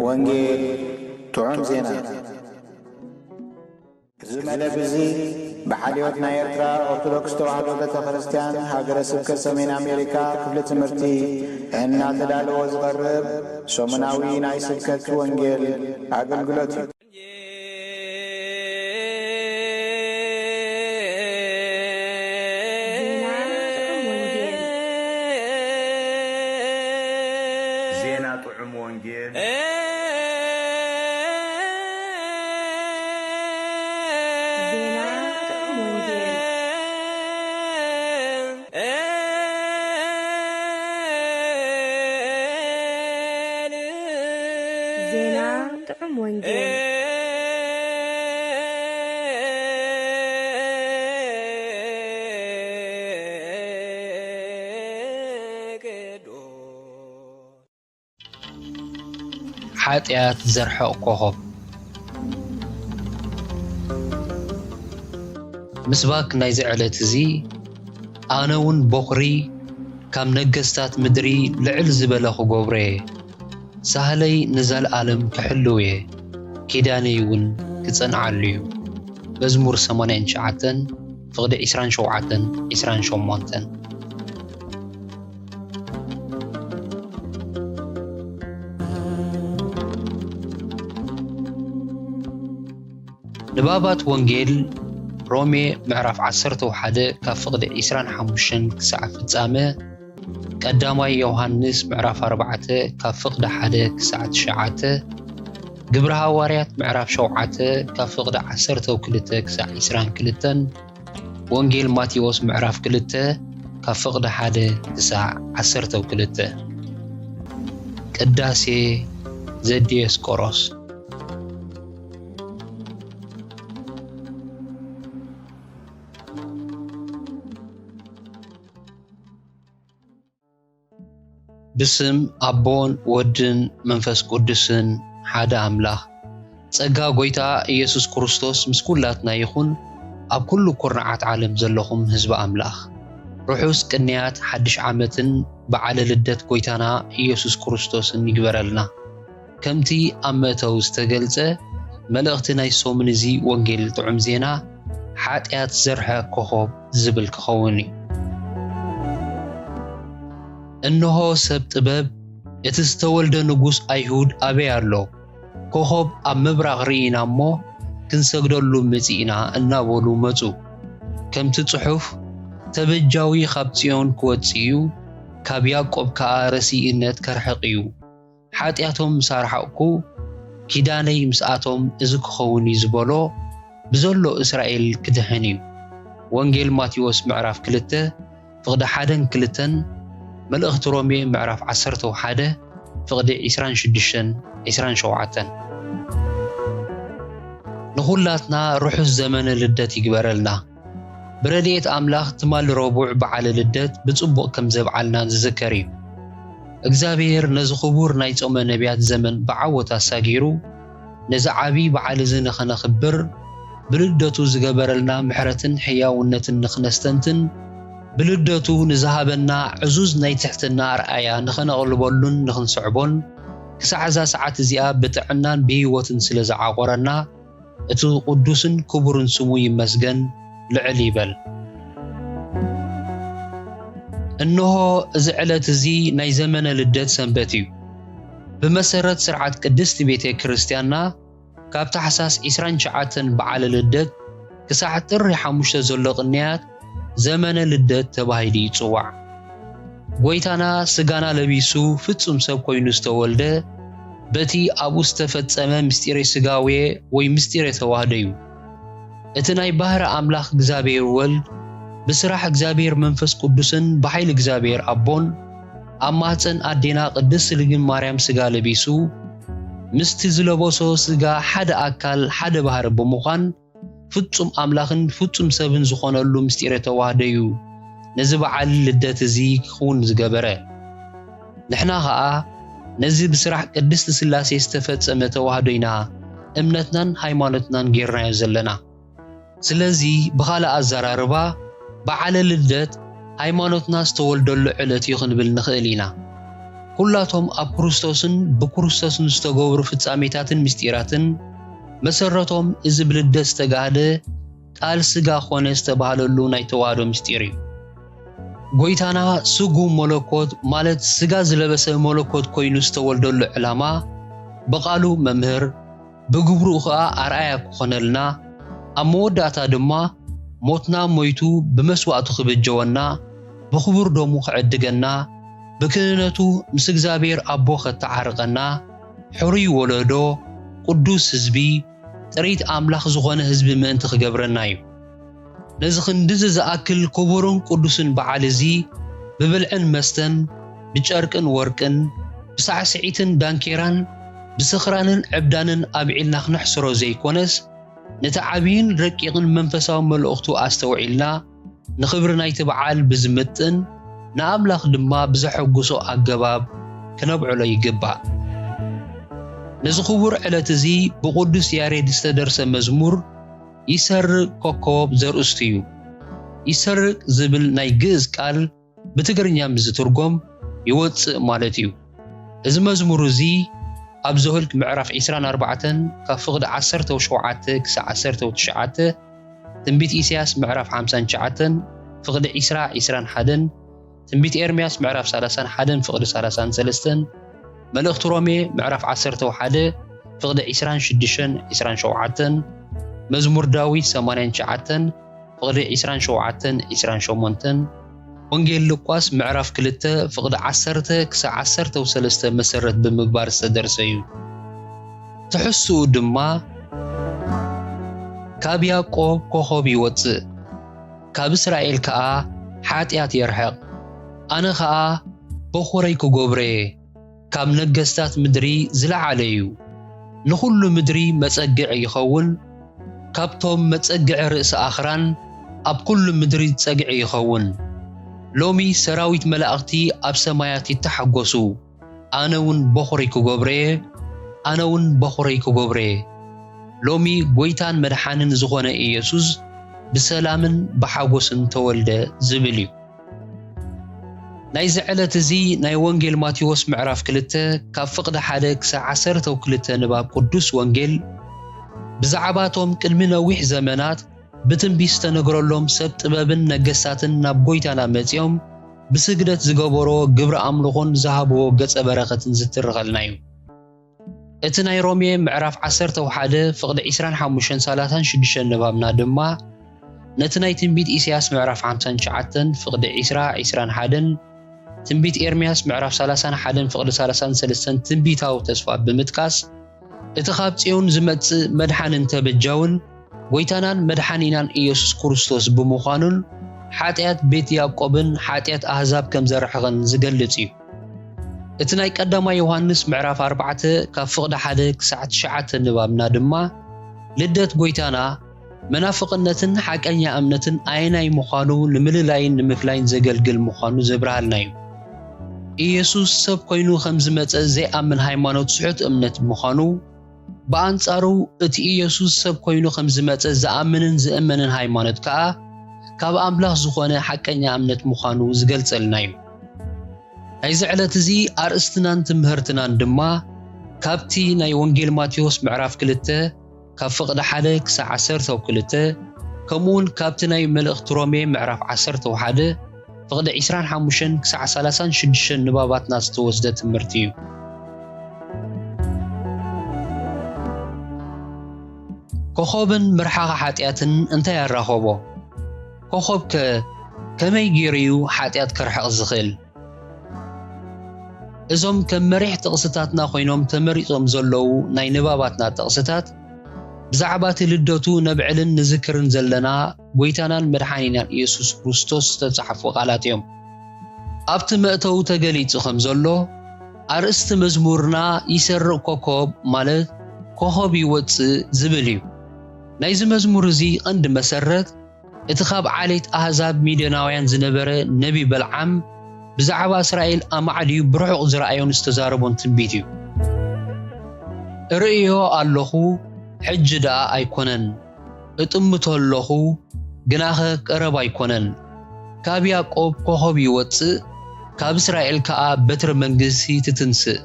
ወንጌል ጥዑም ዜና ዝመለ ብዚ በሓልዮት ናይ ኤርትራ ኦርቶዶክስ ተዋህዶ ቤተ ክርስቲያን ሃገረ ስብከት ሰሜን አሜሪካ ክፍለ ትምህርቲ እናተዳለወ ዝቐርብ ሰሙናዊ ናይ ስብከት ወንጌል አገልግሎት እዩ። ዜና ጥዑም ወንጌል ሓጢያት ዘርሕቕ ኮኸብ ምስባክ ናይ ዝዕለት እዚ ኣነ እውን በኹሪ ካብ ነገስታት ምድሪ ልዕል ዝበለ ክገብሮ እየ ሳህለይ ንዘለኣለም ክሕልው እየ ኪዳነይ እውን ክጸንዓሉ እዩ። መዝሙር 89 ፍቕዲ 27-28 ንባባት ወንጌል ሮሜ ምዕራፍ 11 ካብ ፍቕዲ 25 ክሳዕ ፍጻመ ቀዳማይ ዮሐንስ ምዕራፍ 4 ካብ ፍቕዲ 1 ክሳዕ 9 ግብረ ሐዋርያት ምዕራፍ 7 ካብ ፍቕዲ 12 ክሳዕ 22 ወንጌል ማቴዎስ ምዕራፍ 2 ካብ ፍቕዲ 1 ክሳዕ 12 ቅዳሴ ዘዲዮስቆሮስ بسم أبون ودن منفس قدسن حدا أملاخ ጸጋ ጎይታ ኢየሱስ ክርስቶስ ምስ ኩላትና ይኹን ኣብ ኩሉ ኩርዓት ዓለም ዘለኹም ህዝቢ ኣምላኽ ርሑስ ቅንያት ሓድሽ ዓመትን በዓለ ልደት ጎይታና ኢየሱስ ክርስቶስን ይግበረልና ከምቲ ኣብ መእተው ዝተገልጸ መልእኽቲ ናይ ሶሙን እዚ ወንጌል ጥዑም ዜና ሓጢያት ዘርሐ ኮኸብ ዝብል ክኸውን እዩ። እነሆ ሰብ ጥበብ እቲ ዝተወልደ ንጉስ ኣይሁድ ኣበይ ኣሎ ኮኸብ ኣብ ምብራቕ ርኢና እሞ ክንሰግደሉ መጺእና እናበሉ መጹ ከምቲ ጽሑፍ ተበጃዊ ካብ ጽዮን ክወጽእ እዩ ካብ ያዕቆብ ከዓ ረሲእነት ከርሕቕ እዩ ሓጢያቶም ምሳርሐቕኩ ኪዳነይ ምስኣቶም እዚ ክኸውን እዩ ዝበሎ ብዘሎ እስራኤል ክድሕን እዩ። ወንጌል ማቴዎስ ምዕራፍ 2 ፍቕዲ 1-2 መልእኽቲ ሮሜ ምዕራፍ 11 ፍቕዲ 26-27 ንኹላትና ርሑስ ዘመነ ልደት ይግበረልና ብረድኤት ኣምላኽ ትማል ረቡዕ በዓለ ልደት ብጽቡቕ ከም ዘብዓልና ዝዝከር እዩ። እግዚአብሔር ነዚ ክቡር ናይ ጾመ ነቢያት ዘመን ብዓወት ኣሳጊሩ ነዚ ዓብዪ በዓል እዚ ንኸነኽብር ብልደቱ ዝገበረልና ምሕረትን ሕያውነትን ንኽነስተንትን ብልደቱ ንዝሃበና ዕዙዝ ናይ ትሕትና ኣርኣያ ንኸነቕልበሉን ንኽንስዕቦን ክሳዕ እዛ ሰዓት እዚኣ ብጥዕናን ብህይወትን ስለ ዝዓቆረና እቲ ቅዱስን ክቡርን ስሙ ይመስገን ልዕል ይበል። እነሆ እዚ ዕለት እዚ ናይ ዘመነ ልደት ሰንበት እዩ። ብመሰረት ስርዓት ቅድስቲ ቤተ ክርስቲያንና ካብ ታሕሳስ 29 በዓለ ልደት ክሳዕ ጥሪ 5 ዘሎ ቅንያት ዘመነ ልደት ተባሂሉ ይጽዋዕ። ጎይታና ስጋና ለቢሱ ፍጹም ሰብ ኮይኑ ዝተወልደ በቲ ኣብኡ ዝተፈጸመ ምስጢረ ስጋዌ ወይ ምስጢረ ተዋህዶ እዩ። እቲ ናይ ባህሪ ኣምላኽ እግዚአብሔር ወልድ ብስራሕ እግዚአብሔር መንፈስ ቅዱስን በኃይል እግዚአብሔር ኣቦን ኣብ ማህፀን ኣዴና ቅድስት ድንግል ማርያም ስጋ ለቢሱ ምስቲ ዝለበሶ ስጋ ሓደ ኣካል ሓደ ባህሪ ብምዃን ፍጹም ኣምላኽን ፍጹም ሰብን ዝኾነሉ ምስጢረ ተዋህዶ እዩ። ነዚ በዓል ልደት እዚ ክኸውን ዝገበረ ንሕና ኸዓ ነዚ ብስራሕ ቅድስቲ ስላሴ ዝተፈጸመ ተዋህዶ ኢና እምነትናን ሃይማኖትናን ጌርናዮ ዘለና። ስለዚ ብኻልእ ኣዘራርባ በዓለ ልደት ሃይማኖትና ዝተወልደሉ ዕለት እዩ ክንብል ንኽእል ኢና። ኩላቶም ኣብ ክርስቶስን ብክርስቶስን ዝተገብሩ ፍጻሜታትን ምስጢራትን መሰረቶም እዚ ብልደት ዝተጋህደ ቃል ስጋ ኾነ ዝተባህለሉ ናይ ተዋህዶ ምስጢር እዩ። ጎይታና ስጉም መለኮት ማለት ስጋ ዝለበሰ መለኮት ኮይኑ ዝተወልደሉ ዕላማ በቃሉ መምህር ብግብሩ ኸዓ ኣርአያ ክኾነልና ኣብ መወዳእታ ድማ ሞትና ሞይቱ ብመስዋዕቱ ክብጀወና ብኽቡር ደሙ ክዕድገና ብክህነቱ ምስ እግዚአብሔር ኣቦ ከተዓርቀና ሕሩይ ወለዶ ቅዱስ ህዝቢ ጥሪት ኣምላኽ ዝኾነ ህዝቢ ምእንቲ ክገብረና እዩ። ነዚ ክንድዚ ዝኣክል ክቡርን ቅዱስን በዓል እዚ ብብልዕን መስተን ብጨርቅን ወርቅን ብሳዕስዒትን ዳንኬራን ብስኽራንን ዕብዳንን ኣብዒልና ክነሕስሮ ዘይኮነስ ነቲ ዓብይን ረቂቕን መንፈሳዊ መልእኽቱ ኣስተውዒልና ንኽብሪ ናይቲ በዓል ብዝምጥን ንኣምላኽ ድማ ብዘሐጉሶ ኣገባብ ክነብዕሎ ይግባእ። ነዚ ክቡር ዕለት እዚ ብቅዱስ ያሬድ ዝተደርሰ መዝሙር ይሰርቅ ኮከብ ዘርእስቱ እዩ። ይሰርቅ ዝብል ናይ ግዕዝ ቃል ብትግርኛ ዝትርጎም ይወፅእ ማለት እዩ። እዚ መዝሙር እዚ ኣብ ዘኍልክ ምዕራፍ 24 ካብ ፍቕዲ 17 ክሳብ 19 ትንቢት ኢሳያስ ምዕራፍ 59 ፍቕዲ 20-21 ትንቢት ኤርምያስ ምዕራፍ 31 ፍቕዲ 33 መልእኽቲ ሮሜ ምዕራፍ 11 ፍቕዲ 26-27 መዝሙር ዳዊት 89 ፍቕዲ 27-28 ወንጌል ሉቃስ ምዕራፍ 2 ፍቕዲ 10 ክሳብ 13 መሰረት ብምግባር ዝተደርሰ እዩ። ትሕስኡ ድማ ካብ ያዕቆብ ኮኸብ ይወፅእ ካብ እስራኤል ከዓ ሓጢአት የርሕቕ ኣነ ከዓ በኹረይ ክገብረ ካብ ነገስታት ምድሪ ዝለዓለ እዩ ንኹሉ ምድሪ መጸግዕ ይኸውን ካብቶም መጸግዕ ርእሲ ኣኽራን ኣብ ኩሉ ምድሪ ጸግዕ ይኸውን ሎሚ ሰራዊት መላእኽቲ ኣብ ሰማያት ይተሓጎሱ ኣነውን በኹረይ ክገብረ ኣነውን በኹረይ ክገብረ ሎሚ ጎይታን መድሓንን ዝኾነ ኢየሱስ ብሰላምን ብሓጎስን ተወልደ ዝብል እዩ። ናይዚ ዕለት እዚ ናይ ወንጌል ማቴዎስ ምዕራፍ 2 ካብ ፍቕዲ 1 ክሳብ 12 ንባብ ቅዱስ ወንጌል ብዛዕባቶም ቅድሚ ነዊሕ ዘመናት ብትንቢት ዝተነገረሎም ሰብ ጥበብን ነገስታትን ናብ ጎይታና መጺኦም ብስግደት ዝገበሮ ግብሪ ኣምልኾን ዝሃብዎ ገጸ በረኸትን ዝትረኸልና እዩ። እቲ ናይ ሮሜ ምዕራፍ 11 ፍቕዲ 25-36 ንባብና ድማ ነቲ ናይ ትንቢት ኢሳያስ ምዕራፍ 59 ፍቕዲ 20-21 ትንቢት ኤርምያስ ምዕራፍ 31 ፍቕዲ 33 ትንቢታዊ ተስፋ ብምጥቃስ እቲ ካብ ጽዮን ዝመጽእ መድሓንን ተበጃውን ጎይታናን መድሓኒናን ኢየሱስ ክርስቶስ ብምዃኑን ሓጢአት ቤት ያዕቆብን ሓጢአት ኣሕዛብ ከም ዘርሕቕን ዝገልጽ እዩ። እቲ ናይ ቀዳማይ ዮሐንስ ምዕራፍ 4 ካብ ፍቕዲ 1 ክሳብ 9 ንባብና ድማ ልደት ጎይታና መናፍቕነትን ሓቀኛ እምነትን ኣየናይ ምዃኑ ንምልላይን ንምፍላይን ዘገልግል ምዃኑ ዘብርሃልና እዩ። ኢየሱስ ሰብ ኮይኑ ከም ዝመጸ ዘይኣምን ሃይማኖት ስሑት እምነት ምዃኑ በኣንጻሩ እቲ ኢየሱስ ሰብ ኮይኑ ከም ዝመጸ ዝኣምንን ዝእመንን ሃይማኖት ከዓ ካብ ኣምላኽ ዝኾነ ሓቀኛ እምነት ምዃኑ ዝገልጸልና እዩ። ናይዚ ዕለት እዚ ኣርእስትናን ትምህርትናን ድማ ካብቲ ናይ ወንጌል ማቴዎስ ምዕራፍ 2 ካብ ፍቕዲ 1 ክሳብ 12 ከምኡውን ካብቲ ናይ መልእኽቲ ሮሜ ምዕራፍ 11 ፍቕዲ 25 ክሳብ 36 ንባባትና ዝተወስደ ትምህርቲ እዩ። ኮኸብን ምርሓቕ ሓጢአትን እንታይ ያራኸቦ? ኮኸብ ከመይ ገይሩ እዩ ሓጢአት ክርሕቕ ዝኽእል? እዞም ከም መሪሕ ጥቕስታትና ኮይኖም ተመሪጾም ዘለዉ ናይ ንባባትና ጥቕስታት ብዛዕባ እቲ ልደቱ ነብዕልን ንዝክርን ዘለና ጎይታናን መድሓኒናን ኢየሱስ ክርስቶስ ዝተጻሕፉ ቃላት እዮም። ኣብቲ መእተው ተገሊጹ ከም ዘሎ ኣርእስቲ መዝሙርና ይሰርቕ ኮኸብ ማለት ኮኸብ ይወፅእ ዝብል እዩ። ናይዚ መዝሙር እዚ ቀንዲ መሰረት እቲ ካብ ዓሌት ኣሕዛብ ሚድያናውያን ዝነበረ ነቢ በልዓም ብዛዕባ እስራኤል ኣማዕልዩ ብርሑቕ ዝረኣዮን ዝተዛረቦን ትንቢት እዩ ርእዮ ኣለኹ ሕጂ ደኣ ኣይኮነን እጥምቶ ኣለኹ ግናኸ ቀረብ ኣይኮነን ካብ ያዕቆብ ኮኸብ ይወፅእ ካብ እስራኤል ከዓ በትረ መንግስቲ ትትንስእ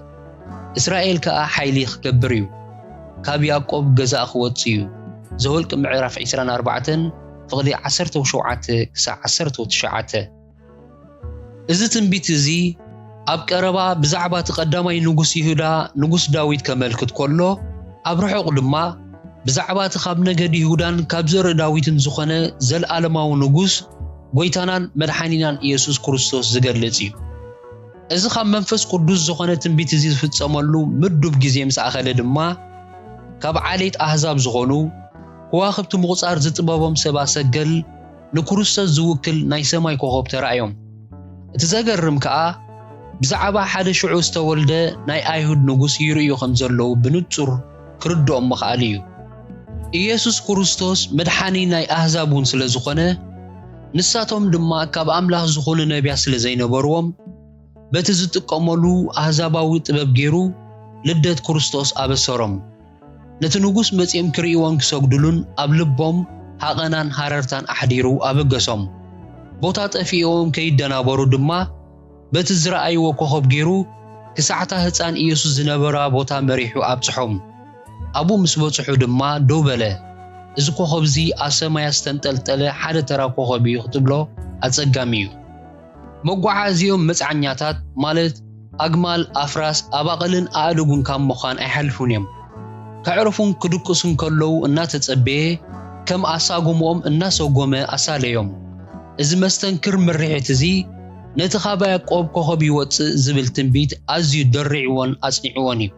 እስራኤል ከዓ ሓይሊ ክገብር እዩ ካብ ያዕቆብ ገዛእ ክወፅእ እዩ ዘኍልቍ ምዕራፍ 24 ፍቕዲ 17 ክሳብ 19 እዚ ትንቢት እዚ ኣብ ቀረባ ብዛዕባ ተቐዳማይ ንጉስ ይሁዳ ንጉስ ዳዊት ከመልክት ከሎ ኣብ ርሑቕ ድማ ብዛዕባ ካብ ነገድ ይሁዳን ካብ ዘር ዳዊትን ዝኾነ ዘለዓለማዊ ንጉስ ጎይታናን መድሓኒናን ኢየሱስ ክርስቶስ ዝገልጽ እዩ እዚ ካብ መንፈስ ቅዱስ ዝኾነ ትንቢት እዚ ዝፍጸመሉ ምዱብ ግዜ ምስ ኣኸለ ድማ ካብ ዓሌት ኣሕዛብ ዝኾኑ ከዋኽብቲ ምቁፃር ዝጥበቦም ሰባ ሰገል ንክርስቶስ ዝውክል ናይ ሰማይ ኮኸብ ተራእዮም እቲ ዘገርም ከዓ ብዛዕባ ሓደ ሽዑ ዝተወልደ ናይ ኣይሁድ ንጉስ ይርእዩ ከም ዘለዉ ብንጹር ክርድኦም መኽኣል እዩ ኢየሱስ ክርስቶስ መድሓኒ ናይ ኣሕዛብ እውን ስለ ዝኾነ ንሳቶም ድማ ካብ ኣምላኽ ዝኾኑ ነቢያት ስለ ዘይነበርዎም በቲ ዝጥቀመሉ ኣሕዛባዊ ጥበብ ገይሩ ልደት ክርስቶስ ኣበሰሮም ነቲ ንጉስ መጺኦም ክርእይዎን ክሰግድሉን ኣብ ልቦም ሓቐናን ሃረርታን ኣሕዲሩ ኣበገሶም ቦታ ጠፊኦም ከይደናበሩ ድማ በቲ ዝረኣይዎ ኮኸብ ገይሩ ክሳዕታ ህፃን ኢየሱስ ዝነበራ ቦታ መሪሑ ኣብጽሖም ኣቡ ምስ በጽሑ ድማ ደው በለ እዚ ኮኸብ እዚ ኣብ ሰማይ ዝተንጠልጠለ ሓደ ተራ ኮኸብ እዩ ክትብሎ ኣጸጋሚ እዩ መጓዓዝዮም መጽዓኛታት ማለት ኣግማል ኣፍራስ ኣባቕልን ኣእዱግን ካብ ምዃን ኣይሓልፉን እዮም ከዕርፉን ክድቅሱን ከለዉ እናተጸበየ ከም ኣሳጎሞኦም እናሰጎመ ኣሳለዮም እዚ መስተንክር ምርሒት እዚ ነቲ ካብ ያዕቆብ ኮኸብ ይወፅእ ዝብል ትንቢት ኣዝዩ ደሪዕዎን ኣጽኒዕዎን እዩ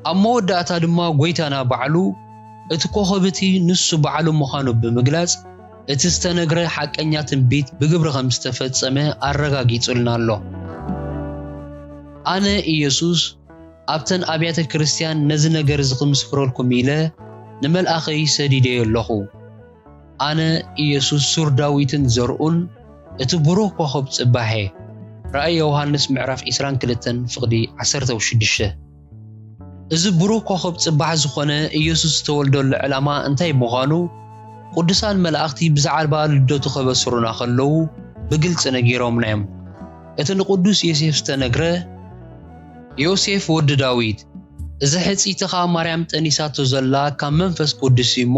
ኣብ መወዳእታ ድማ ጎይታና ባዕሉ እቲ ኮኸብ እቲ ንሱ ባዕሉ ምዃኑ ብምግላጽ እቲ ዝተነግረ ሓቀኛ ትንቢት ብግብሪ ከም ዝተፈጸመ ኣረጋጊጹልና ኣሎ ኣነ ኢየሱስ ኣብተን ኣብያተ ክርስቲያን ነዚ ነገር እዚ ክምስክረልኩም ኢለ ንመልኣኸይ ሰዲደዮ ኣለኹ ኣነ ኢየሱስ ሱር ዳዊትን ዘርኡን እቲ ብሩህ ኮኸብ ጽባሄ ራእይ ዮሐንስ ምዕራፍ 22 ፍቕዲ 16 እዚ ብሩህ ኮኸብ ጽባሕ ዝኾነ ኢየሱስ ተወልደሉ ዕላማ እንታይ ምዃኑ ቅዱሳን መላእኽቲ ብዛዕባ ልደቱ ከበስሩና ከለዉ ብግልጽ ነጊሮምና እዮም እቲ ንቅዱስ ዮሴፍ ዝተነግረ ዮሴፍ ወዲ ዳዊት እዚ ሕፂትኻ ማርያም ጠኒሳቶ ዘላ ካብ መንፈስ ቅዱስ እሞ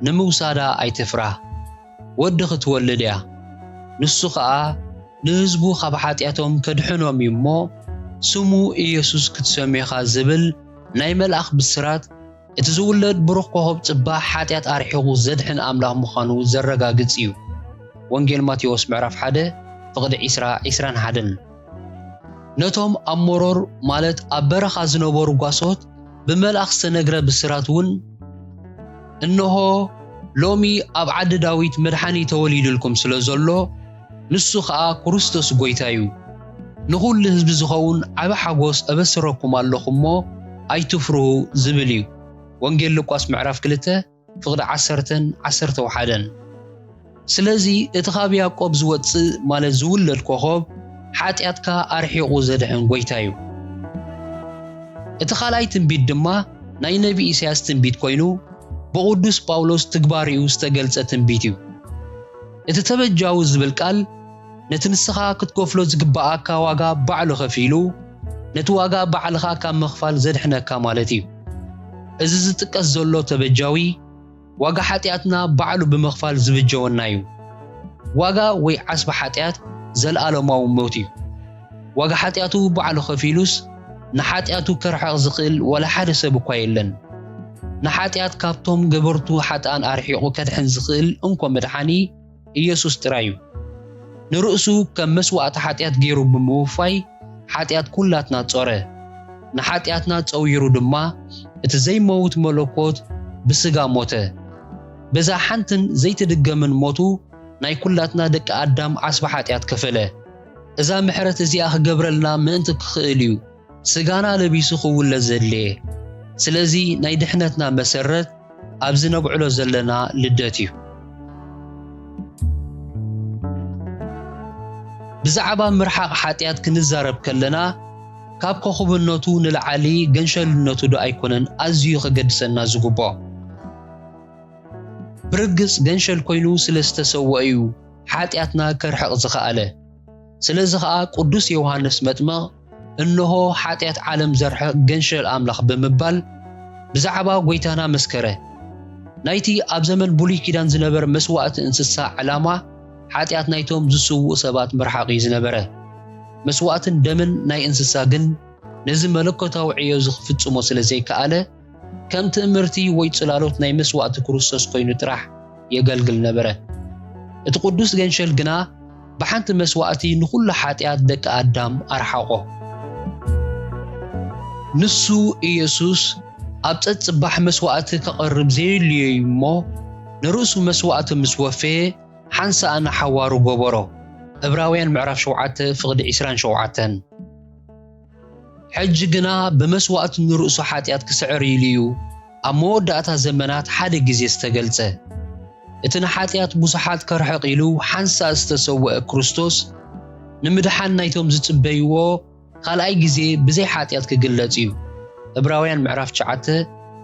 ንምውሳዳ ኣይትፍራህ ወዲ ክትወልድ እያ ንሱ ከዓ ንህዝቡ ካብ ሓጢኣቶም ከድሕኖም እዩ እሞ ስሙ ኢየሱስ ክትሰሚኻ ዝብል ናይ መልኣኽ ብስራት እቲ ዝውለድ ብሩኽ ኮኸብ ጽባሕ ሓጢኣት ኣርሒቑ ዘድሕን ኣምላኽ ምዃኑ ዘረጋግጽ እዩ ወንጌል ማቴዎስ ምዕራፍ 1 ፍቕዲ 20-21 ነቶም ኣብ ሞሮር ማለት ኣብ በረኻ ዝነበሩ ጓሶት ብመልኣኽ ዝተነግረ ብስራት እውን እነሆ ሎሚ ኣብ ዓዲ ዳዊት መድሓኒ ተወሊድልኩም ስለ ዘሎ ንሱ ከዓ ክርስቶስ ጎይታ እዩ ንኹሉ ህዝቢ ዝኸውን ዓቢ ሓጎስ ኣበስረኩም ኣለኹ እሞ ኣይትፍርሁ ዝብል እዩ ወንጌል ሉቃስ ምዕራፍ 2 ፍቕዲ 10-11 ስለዚ እቲ ካብ ያዕቆብ ዝወፅእ ማለት ዝውለድ ኮኸብ ሓጢኣትካ ኣርሒቑ ዘድሕን ጎይታ እዩ እቲ ካልኣይ ትንቢት ድማ ናይ ነቢ ኢሳያስ ትንቢት ኮይኑ ብቅዱስ ጳውሎስ ትግባሪኡ ዝተገልጸ ትንቢት እዩ እቲ ተበጃዊ ዝብል ቃል ነቲ ንስኻ ክትከፍሎ ዝግባኣካ ዋጋ ባዕሉ ከፊሉ ነቲ ዋጋ ባዕልኻ ካብ ምኽፋል ዘድሕነካ ማለት እዩ እዚ ዝጥቀስ ዘሎ ተበጃዊ ዋጋ ሓጢኣትና ባዕሉ ብምኽፋል ዝብጀወና እዩ ዋጋ ወይ ዓስቢ ሓጢኣት ዘለዓለማዊ ሞት እዩ ዋጋ ሓጢኣቱ ባዕሉ ከፊሉስ ንሓጢኣቱ ከርሕቕ ዝኽእል ወላ ሓደ ሰብ እኳ የለን ንሓጢኣት ካብቶም ገበርቱ ሓጥኣን ኣርሒቑ ከድሕን ዝኽእል እንኳ መድሓኒ ኢየሱስ ጥራይ እዩ ንርእሱ ከም መስዋዕቲ ሓጢኣት ገይሩ ብምውፋይ ሓጢኣት ኩላትና ጾረ ንሓጢኣትና ፀዊሩ ድማ እቲ ዘይመውት መለኮት ብስጋ ሞተ በዛ ሓንትን ዘይትድገምን ሞቱ ናይ ኩላትና ደቂ ኣዳም ዓስቢ ሓጢኣት ከፈለ እዛ ምሕረት እዚኣ ክገብረልና ምእንቲ ክኽእል እዩ ስጋና ለቢሱ ክውለድ ዘድልየ ስለዚ ናይ ድሕነትና መሰረት ኣብዚ ነብዕሎ ዘለና ልደት እዩ ብዛዕባ ምርሓቕ ሓጢኣት ክንዛረብ ከለና ካብ ኮኸብነቱ ንላዕሊ ገንሸልነቱ ዶ ኣይኮነን ኣዝዩ ከገድሰና ዝግባእ ብርግጽ ገንሸል ኮይኑ ስለ ዝተሰውአ እዩ ሓጢኣትና ከርሕቕ ዝኸኣለ ስለዚ ኸኣ ቅዱስ ዮሃንስ መጥምቕ እንሆ ሓጢኣት ዓለም ዘርሕቕ ገንሸል ኣምላኽ ብምባል ብዛዕባ ጎይታና መስከረ ናይቲ ኣብ ዘመን ብሉይ ኪዳን ዝነበረ መስዋዕቲ እንስሳ ዓላማ ሓጢኣት ናይቶም ዝስውኡ ሰባት ምርሓቕ እዩ ዝነበረ መስዋዕትን ደምን ናይ እንስሳ ግን ነዚ መለኮታዊ ዕዮ ዝኽፍጽሞ ስለ ዘይከኣለ ከም ትእምርቲ ወይ ጽላሎት ናይ መስዋዕቲ ክርስቶስ ኮይኑ ጥራሕ የገልግል ነበረ እቲ ቅዱስ ገንሸል ግና ብሓንቲ መስዋዕቲ ንኹሉ ሓጢኣት ደቂ ኣዳም ኣርሓቆ ንሱ ኢየሱስ ኣብ ጽባሕ መስዋዕቲ ከቐርብ ዘይልዩ እሞ ንርእሱ መስዋዕቲ ምስ ወፈየ ሓንሳኣ ንሓዋሩ ገበሮ ዕብራውያን ምዕራፍ 7 ፍቕዲ 27 ሕጂ ግና ብመስዋዕቲ ንርእሱ ሓጢኣት ክስዕር ኢልዩ ኣብ መወዳእታ ዘመናት ሓደ ግዜ ዝተገልጸ እቲ ንሓጢኣት ብዙሓት ከርሕቕ ኢሉ ሓንሳእ ዝተሰውአ ክርስቶስ ንምድሓን ናይቶም ዝጽበይዎ ካልኣይ ግዜ ብዘይ ሓጢኣት ክግለጽ እዩ ዕብራውያን ምዕራፍ 9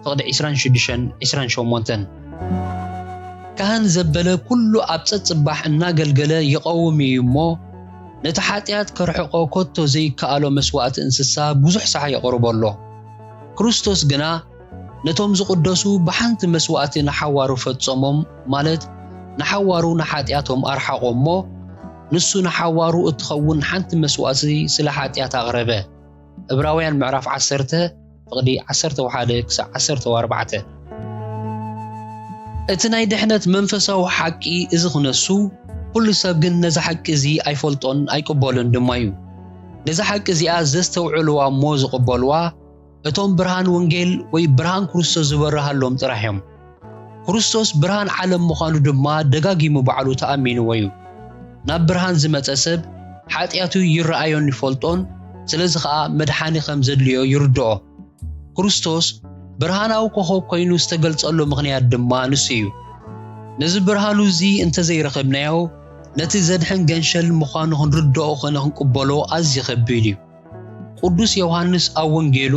ፍቕዲ 26-28 ካህን ዘበለ ኩሉ ኣብ ጽባሕ እናገልገለ ይቐውም እዩ እሞ ነቲ ሓጢኣት ከርሕቆ ኮቶ ዘይከኣሎ መስዋዕቲ እንስሳ ብዙሕ ሳሕ የቕርበሎ ክርስቶስ ግና ነቶም ዝቕደሱ ብሓንቲ መስዋዕቲ ንሓዋሩ ፈጾሞም ማለት ንሓዋሩ ንሓጢኣቶም ኣርሓቆም እሞ ንሱ ንሓዋሩ እትኸውን ሓንቲ መስዋዕቲ ስለ ሓጢኣት ኣቕረበ ዕብራውያን ምዕራፍ 10 ፍቕዲ 11-14 እቲ ናይ ድሕነት መንፈሳዊ ሓቂ እዚ ክነሱ ኩሉ ሰብ ግን ነዚ ሓቂ እዚ ኣይፈልጦን ኣይቅበሉን ድማ እዩ ነዚ ሓቂ እዚኣ ዘስተውዕልዋ እሞ ዝቕበልዋ እቶም ብርሃን ወንጌል ወይ ብርሃን ክርስቶስ ዝበርሃሎም ጥራሕ እዮም ክርስቶስ ብርሃን ዓለም ምዃኑ ድማ ደጋጊሙ ባዕሉ ተኣሚንዎ እዩ ናብ ብርሃን ዝመፀ ሰብ ሓጢኣቱ ይረኣዮን ይፈልጦን ስለዚ ኸኣ መድሓኒ ከም ዘድልዮ ይርድኦ ክርስቶስ ብርሃናዊ ኮኸብ ኮይኑ ዝተገልጸሉ ምኽንያት ድማ ንሱ እዩ ነዚ ብርሃኑ እዚ እንተዘይረኸብናዮ ነቲ ዘድሕን ገንሸል ምዃኑ ክንርድኦ ኾነ ክንቅበሎ ኣዝዩ ከቢድ እዩ ቅዱስ ዮሃንስ ኣብ ወንጌሉ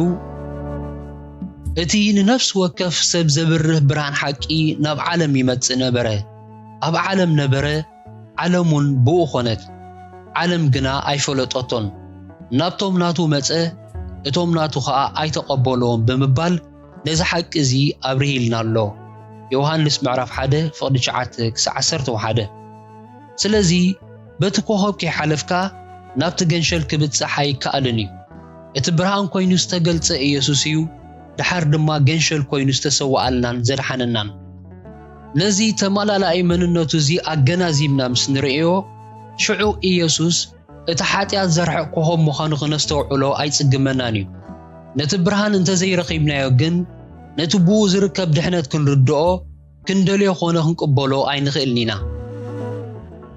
እቲ ንነፍስ ወከፍ ሰብ ዘብርህ ብርሃን ሓቂ ናብ ዓለም ይመጽእ ነበረ ኣብ ዓለም ነበረ ዓለሙን ብኡ ኾነት ዓለም ግና ኣይፈለጦቶን ናብቶም ናቱ መጸ እቶም ናቱ ኸኣ ኣይተቐበሎዎም ብምባል ነዚ ሓቂ እዚ ኣብርሂልና ኣሎ ዮሃንስ ምዕራፍ 1 ፍቕዲ 9-11 ስለዚ በቲ ኮኸብ ከይሓለፍካ ናብቲ ገንሸል ክብጽሕ ኣይከኣልን እዩ እቲ ብርሃን ኮይኑ ዝተገልጸ ኢየሱስ እዩ ድሓር ድማ ገንሸል ኮይኑ ዝተሰዋኣልናን ዘድሓነናን ነዚ ተመላላኢ መንነቱ እዚ ኣገናዚምና ምስ ንርእዮ ሽዑ ኢየሱስ እቲ ሓጢኣት ዘርሕቕ ኮኸብ ምዃኑ ክነስተውዕሎ ኣይጽግመናን እዩ ነቲ ብርሃን እንተዘይረኺብናዮ ግን ነቲ ብኡ ዝርከብ ድሕነት ክንርድኦ ክንደልዮ ኾነ ክንቅበሎ ኣይንኽእልን ኢና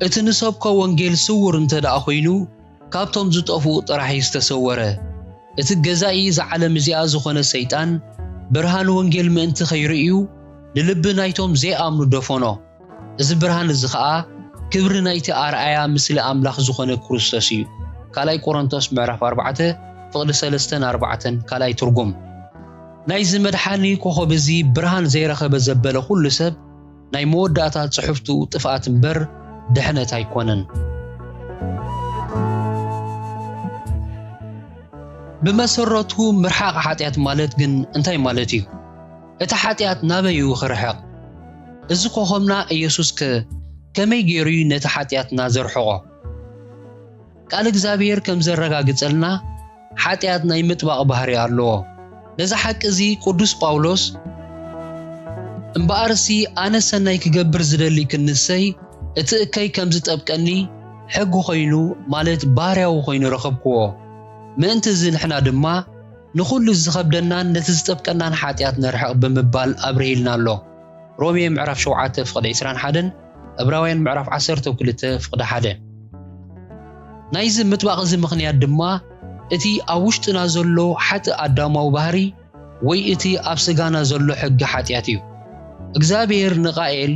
እቲ ንሰብኮ ወንጌል ስውር እንተደኣ ኮይኑ ካብቶም ዝጠፍኡ ጥራሕ ዝተሰወረ እቲ ገዛኢ ዝዓለም እዚኣ ዝኾነ ሰይጣን ብርሃን ወንጌል ምእንቲ ኸይርእዩ ንልቢ ናይቶም ዘይኣምኑ ደፈኖ እዚ ብርሃን እዚ ኸኣ ክብሪ ናይቲ ኣርኣያ ምስሊ ኣምላኽ ዝኾነ ክርስቶስ እዩ ካልኣይ ቆሮንቶስ ምዕራፍ 4 ፍቕዲ 3-4 ካልኣይ ትርጉም ናይዚ መድሓኒ ኮኸብ እዚ ብርሃን ዘይረኸበ ዘበለ ኩሉ ሰብ ናይ መወዳእታ ጽሑፍቱ ጥፍኣት እምበር ድሕነት ኣይኮነን ብመሰረቱ ምርሓቕ ሓጢኣት ማለት ግን እንታይ ማለት እዩ እቲ ሓጢኣት ናበይ እዩ ክርሕቕ እዚ ኮኸብና ኢየሱስ ከመይ ገይሩ ነቲ ሓጢኣትና ዘርሕቆ ቃል እግዚአብሔር ከም ዘረጋግጸልና ሓጢኣት ናይ ምጥባቕ ባህሪ ኣለዎ ነዚ ሓቂ እዚ ቅዱስ ጳውሎስ እምበኣርሲ ኣነ ሰናይ ክገብር ዝደሊ ክንሰይ እቲ እከይ ከም ዝጠብቀኒ ሕጉ ኮይኑ ማለት ባህርያዊ ኮይኑ ረኸብክዎ ምእንቲ እዚ ንሕና ድማ ንኹሉ ዝኸብደናን ነቲ ዝጠብቀናን ሓጢኣት ነርሕቕ ብምባል ኣብርሂልና ኣሎ ሮሜ ምዕራፍ 7 ፍቕዲ 21 ዕብራውያን ምዕራፍ 12 ፍቕዲ 1 ናይዚ ምጥባቕ እዚ ምኽንያት ድማ እቲ ኣብ ውሽጥና ዘሎ ሓጢ ኣዳማዊ ባህሪ ወይ እቲ ኣብ ስጋና ዘሎ ሕጊ ሓጢኣት እዩ እግዚአብሔር ንቃኤል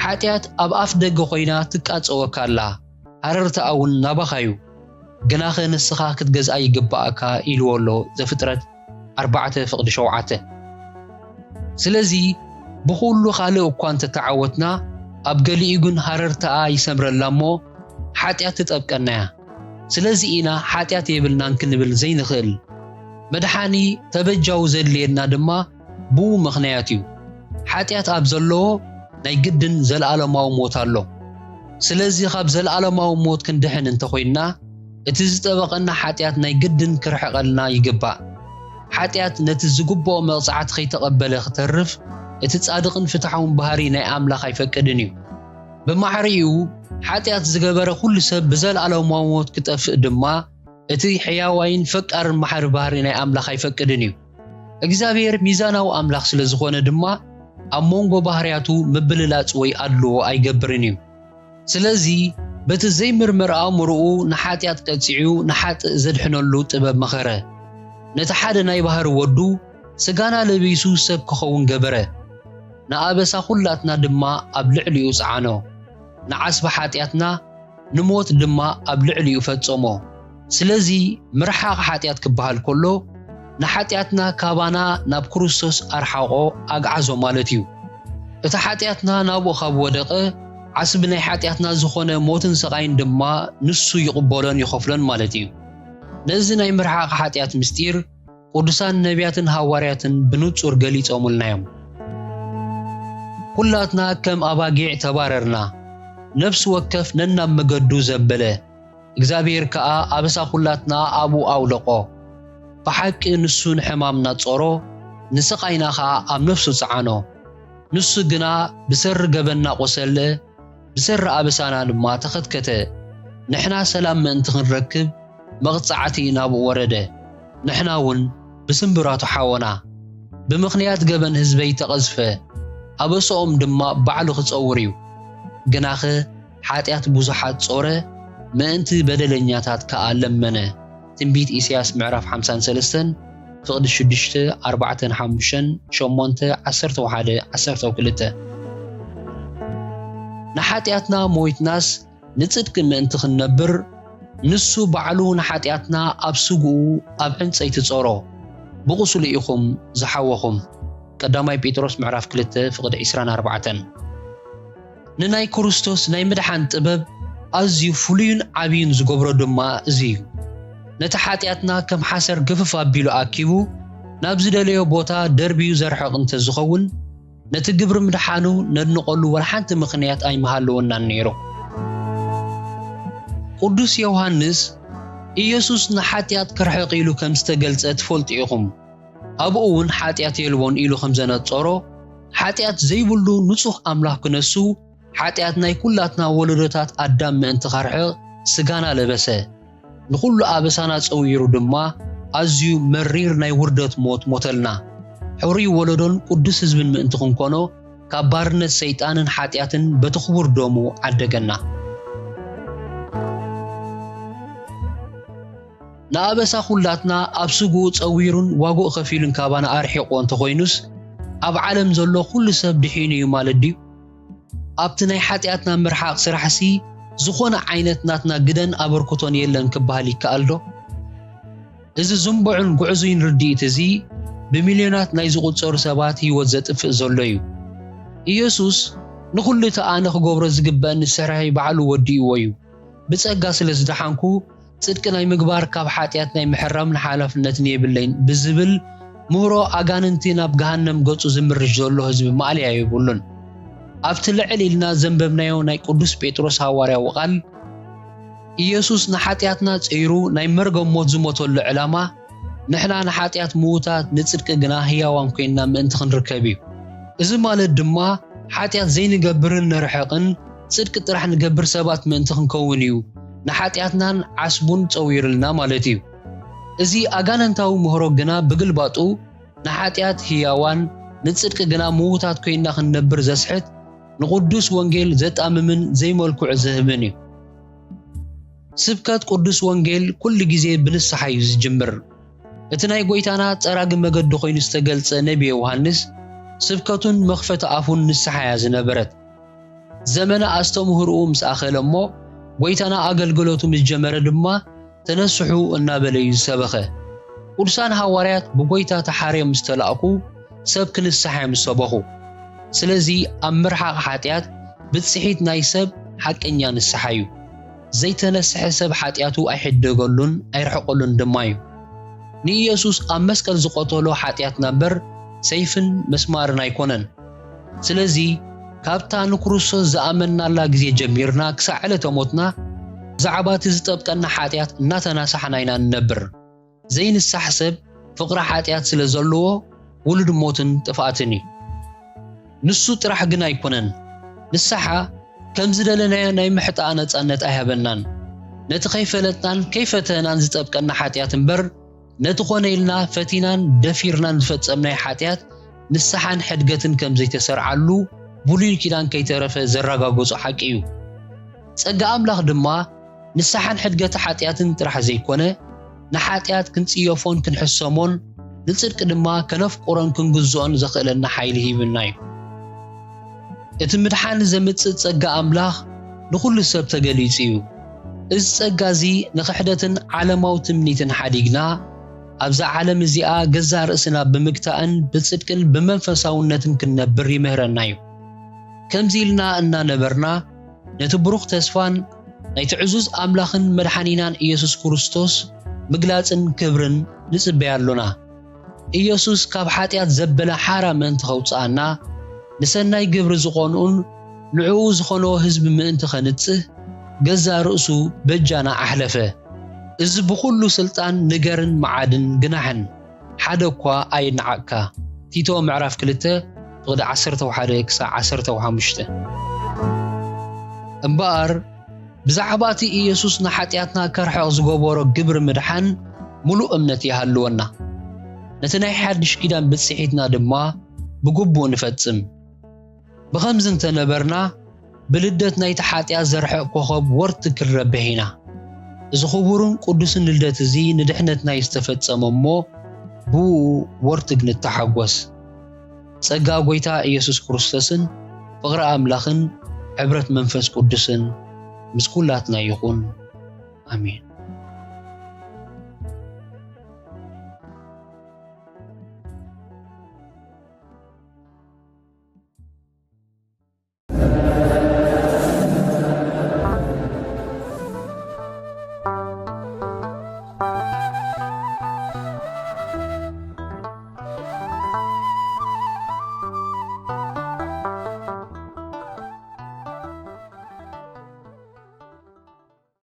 ሓጢኣት ኣብ ኣፍ ደገ ኮይና ትቃጸወካ ኣላ ሃረርታውን ናባኻዩ ግናኸ ንስኻ ክትገዝኣ ይግባእካ ኢልዎሎ ዘፍጥረት 4:7 ስለዚ ብኹሉ ካልእ እኳ እንተተዓወትና ኣብ ገሊኡ ግን ሃረርታኣ ይሰምረላ እሞ ሓጢኣት ትጠብቀናያ ስለዚ ኢና ሓጢኣት የብልናን ክንብል ዘይንኽእል መድሓኒ ተበጃው ዘድልየና ድማ ብኡ ምኽንያት እዩ ሓጢኣት ኣብ ዘለዎ ናይ ግድን ዘለኣለማዊ ሞት ኣሎ ስለዚ ካብ ዘለኣለማዊ ሞት ክንድሕን እንተኾይንና እቲ ዝጠበቐና ሓጢኣት ናይ ግድን ክርሕቐልና ይግባእ ሓጢኣት ነቲ ዝግብኦ መቕፃዕቲ ከይተቐበለ ክተርፍ እቲ ጻድቕን ፍትሓውን ባህሪ ናይ ኣምላኽ ኣይፈቅድን እዩ ብማዕሪኡ ሓጢኣት ዝገበረ ኩሉ ሰብ ብዘለኣለማዊ ሞት ክጠፍእ ድማ እቲ ሕያዋይን ፈቃርን ማሕሪ ባህሪ ናይ ኣምላኽ ኣይፈቅድን እዩ እግዚአብሔር ሚዛናዊ ኣምላኽ ስለ ዝኾነ ድማ ኣብ መንጎ ባህርያቱ ምብልላጽ ወይ ኣድልዎ ኣይገብርን እዩ ስለዚ በቲ ዘይምርመር ኣእምሮኡ ንሓጢኣት ቀፂዑ ንሓጥእ ዘድሕነሉ ጥበብ መኸረ ነቲ ሓደ ናይ ባህሪ ወዱ ስጋና ለቢሱ ሰብ ክኸውን ገበረ ንኣበሳ ኩላትና ድማ ኣብ ልዕሊኡ ጸዓኖ ንዓስባ ሓጢኣትና ንሞት ድማ ኣብ ልዕሊኡ ፈጸሞ ስለዚ ምርሓቕ ሓጢኣት ክበሃል ከሎ ንሓጢኣትና ካባና ናብ ክርስቶስ ኣርሓቆ ኣግዓዞ ማለት እዩ እቲ ሓጢኣትና ናብኡ ካብ ወደቐ ዓስቢ ናይ ሓጢኣትና ዝኾነ ሞትን ሰቓይን ድማ ንሱ ይቕበሎን ይኸፍሎን ማለት እዩ ነዚ ናይ ምርሓቕ ሓጢኣት ምስጢር ቅዱሳን ነቢያትን ሃዋርያትን ብንጹር ገሊጾሙልና እዮም ኩላትና ከም ኣባጊዕ ተባረርና ነፍሲ ወከፍ ነናብ መገዱ ዘበለ እግዚአብሔር ከኣ ኣበሳ ኩላትና ኣብኡ ኣውለቆ ብሓቂ ንሱ ንሕማምና ጾሮ ንስቓይና ኸኣ ኣብ ነፍሱ ጸዓኖ ንሱ ግና ብሰሪ ገበና ቆሰለ ብሰሪ ኣበሳና ድማ ተኸትከተ ንሕና ሰላም ምእንቲ ክንረክብ መቕጻዕቲ ናብኡ ወረደ ንሕና እውን ብስንብራቱ ሓወና ብምኽንያት ገበን ህዝበይ ተቐዝፈ ኣበሶኦም ድማ ባዕሉ ክጸውር እዩ ግናኸ ሓጢኣት ብዙሓት ጾረ ምእንቲ በደለኛታት ከኣ ለመነ ትንቢት ኢሳያስ ምዕራፍ 53 ፍቕዲ 6 4 5 8 11 12 ንሓጢኣትና ሞይትናስ ንጽድቂ ምእንቲ ክንነብር ንሱ ባዕሉ ንሓጢኣትና ኣብ ስጉኡ ኣብ ዕንፀይቲ ጾሮ ብቑስሉ ኢኹም ዝሓወኹም ቀዳማይ ጴጥሮስ ምዕራፍ 2 ፍቕዲ 24 ንናይ ክርስቶስ ናይ ምድሓን ጥበብ ኣዝዩ ፍሉይን ዓብይን ዝገብሮ ድማ እዚ እዩ ነቲ ሓጢኣትና ከም ሓሰር ግፍፍ ኣቢሉ ኣኪቡ ናብ ዝደለዮ ቦታ ደርቢዩ ዘርሕቕ እንተዝኸውን ነቲ ግብሪ ምድሓኑ ነድንቐሉ ወላሓንቲ ምኽንያት ኣይመሃለወናን ነይሩ ቅዱስ ዮሃንስ ኢየሱስ ንሓጢኣት ክርሕቕ ኢሉ ከም ዝተገልጸ ትፈልጡ ኢኹም ኣብኡ እውን ሓጢኣት የልቦን ኢሉ ከም ዘነጸሮ ሓጢኣት ዘይብሉ ንጹህ ኣምላኽ ክነሱ ሓጢኣት ናይ ኩላትና ወለዶታት ኣዳም ምእንቲ ኸርሕቕ ስጋና ለበሰ ንኹሉ ኣበሳና ጸዊሩ ድማ ኣዝዩ መሪር ናይ ውርደት ሞት ሞተልና ሕሩይ ወለዶን ቅዱስ ህዝብን ምእንቲ ክንኮኖ ካብ ባርነት ሰይጣንን ሓጢኣትን በቲ ክቡር ደሙ ዓደገና ንኣበሳ ኩላትና ኣብ ስጉኡ ጸዊሩን ዋጉኡ ኸፊሉን ካባና ኣርሒቆ እንተኾይኑስ ኣብ ዓለም ዘሎ ኩሉ ሰብ ድሒኑ እዩ ማለት ድዩ ኣብቲ ናይ ሓጢኣትና ምርሓቕ ስራሕሲ ዝኾነ ዓይነት ናትና ግደን ኣበርክቶን የለን ክበሃል ይከኣል ዶ እዚ ዝንበዑን ጉዕዙይን ርድኢት እዚ ብሚልዮናት ናይ ዝቑጸሩ ሰባት ህይወት ዘጥፍእ ዘሎ እዩ ኢየሱስ ንኹሉ ተኣነ ክገብሮ ዝግበአኒ ስራይ ባዕሉ ወዲእዎ እዩ ብጸጋ ስለ ዝደሓንኩ ጽድቂ ናይ ምግባር ካብ ሓጢኣት ናይ ምሕራምን ሓላፍነትን የብለይን ብዝብል ምህሮ ኣጋንንቲ ናብ ገሃነም ገጹ ዝምርሽ ዘሎ ህዝቢ ማዕልያ ይብሉን ኣብቲ ልዕል ኢልና ዘንበብናዮ ናይ ቅዱስ ጴጥሮስ ሃዋርያዊ ቃል ኢየሱስ ንሓጢኣትና ጸይሩ ናይ መርገም ሞት ዝሞተሉ ዕላማ ንሕና ንሓጢኣት ምዉታት ንጽድቂ ግና ህያዋን ኮይንና ምእንቲ ክንርከብ እዩ እዚ ማለት ድማ ሓጢኣት ዘይንገብርን ነርሕቕን ጽድቂ ጥራሕ ንገብር ሰባት ምእንቲ ክንከውን እዩ ንሓጢኣትናን ዓስቡን ጸዊሩልና ማለት እዩ እዚ ኣጋንንታዊ ምህሮ ግና ብግልባጡ ንሓጢኣት ህያዋን ንጽድቂ ግና ምዉታት ኮይንና ክንነብር ዘስሕት ንቅዱስ ወንጌል ዘጣምምን ዘይመልኩዕ ዝህብን እዩ ስብከት ቅዱስ ወንጌል ኩሉ ግዜ ብንስሓ እዩ ዝጅምር እቲ ናይ ጎይታና ጸራግ መገዲ ኮይኑ ዝተገልጸ ነቢይ ዮሃንስ ስብከቱን መኽፈቲ ኣፉን ንስሓ እያ ዝነበረት ዘመነ ኣስተምህርኡ ምስ ኣኸለ እሞ ጎይታና አገልግሎቱ ምስ ጀመረ ድማ ተነስሑ እናበለዩ ሰበኸ ቅዱሳን ሐዋርያት ብጎይታ ተሓርዮም ዝተላእኩ ሰብ ክንስሐ ምሰበኹ ስለዚ ኣብ ምርሓቕ ኃጢአት ብጽሒት ናይ ሰብ ሓቀኛ ንስሐ እዩ ዘይተነስሐ ሰብ ኃጢአቱ ኣይሕደገሉን ኣይርሕቀሉን ድማ እዩ ንኢየሱስ ኣብ መስቀል ዝቆተሎ ኃጢአት ነበር ሰይፍን መስማርን ኣይኮነን ስለዚ ካብታ ንክርስቶስ ዝኣመናላ ግዜ ጀሚርና ክሳዕ ዕለተ ሞትና ዛዕባቲ ዝጠብቀና ኃጢአት እናተናሳሕና ኢና ንነብር ዘይንሳሕ ሰብ ፍቕሪ ኃጢአት ስለ ዘለዎ ውሉድ ሞትን ጥፍኣትን እዩ ንሱ ጥራሕ ግን ኣይኮነን ንስሓ ከም ዝደለናዮ ናይ ምሕጣ ነፃነት ኣይሃበናን ነቲ ከይፈለጥናን ከይፈተናን ዝጠብቀና ኃጢአት እምበር ነቲ ኮነ ኢልና ፈቲናን ደፊርናን ዝፈጸምናይ ኃጢአት ንስሓን ሕድገትን ከም ዘይተሰርዓሉ ብሉይ ኪዳን ከይተረፈ ዘረጋግጾ ሓቂ እዩ ጸጋ ኣምላኽ ድማ ንስሓን ሕድገት ኃጢአትን ጥራሕ ዘይኮነ ንኃጢአት ክንጽየፎን ክንሕሰሞን ንጽድቂ ድማ ከነፍቁሮን ክንግዝኦን ዘኽእለና ሓይሊ ሂብና እዩ እቲ ምድሓን ዘምጽእ ጸጋ ኣምላኽ ንኹሉ ሰብ ተገሊጹ እዩ እዚ ጸጋ እዚ ንኽሕደትን ዓለማዊ ትምኒትን ሓዲግና ኣብዛ ዓለም እዚኣ ገዛ ርእስና ብምግታእን ብጽድቅን ብመንፈሳውነትን ክንነብር ይምህረና እዩ ከምዚ ኢልና እናነበርና ነቲ ብሩኽ ተስፋን ናይቲ ዕዙዝ ኣምላኽን መድሓኒናን ኢየሱስ ክርስቶስ ምግላጽን ክብርን ንጽበያሉና ኢየሱስ ካብ ኃጢአት ዘበለ ሓራ ምእንቲ ኸውፅኣና ንሰናይ ግብሪ ዝኾኑን ንዕኡ ዝኾኖ ህዝቢ ምእንቲ ኸንጽህ ገዛ ርእሱ በጃና ኣሕለፈ እዚ ብኹሉ ስልጣን ንገርን መዓድን ግናሕን ሓደ እኳ ኣይነዓቅካ ቲቶ ምዕራፍ 2 ፍቕዲ 11 ክሳብ 15 እምበኣር ብዛዕባ እቲ ኢየሱስ ንኃጢአትና ከርሕቕ ዝገበሮ ግብሪ ምድሓን ሙሉእ እምነት ይሃልወና ነቲ ናይ ሓድሽ ኪዳን ብጽሒትና ድማ ብግቡእ ንፈጽም ብኸምዚ እንተነበርና ብልደት ናይቲ ኃጢአት ዘርሕቕ ኮኸብ ወርቲ ክንረብሕ ኢና እዚ ኽቡርን ቅዱስን ልደት እዚ ንድሕነት ናይ ዝተፈጸመ እሞ ብኡ ወርቲ ክንተሓጐስ ጸጋ ጎይታ ኢየሱስ ክርስቶስን ፍቕሪ ኣምላኽን ሕብረት መንፈስ ቅዱስን ምስ ኩላትና ይኹን ኣሜን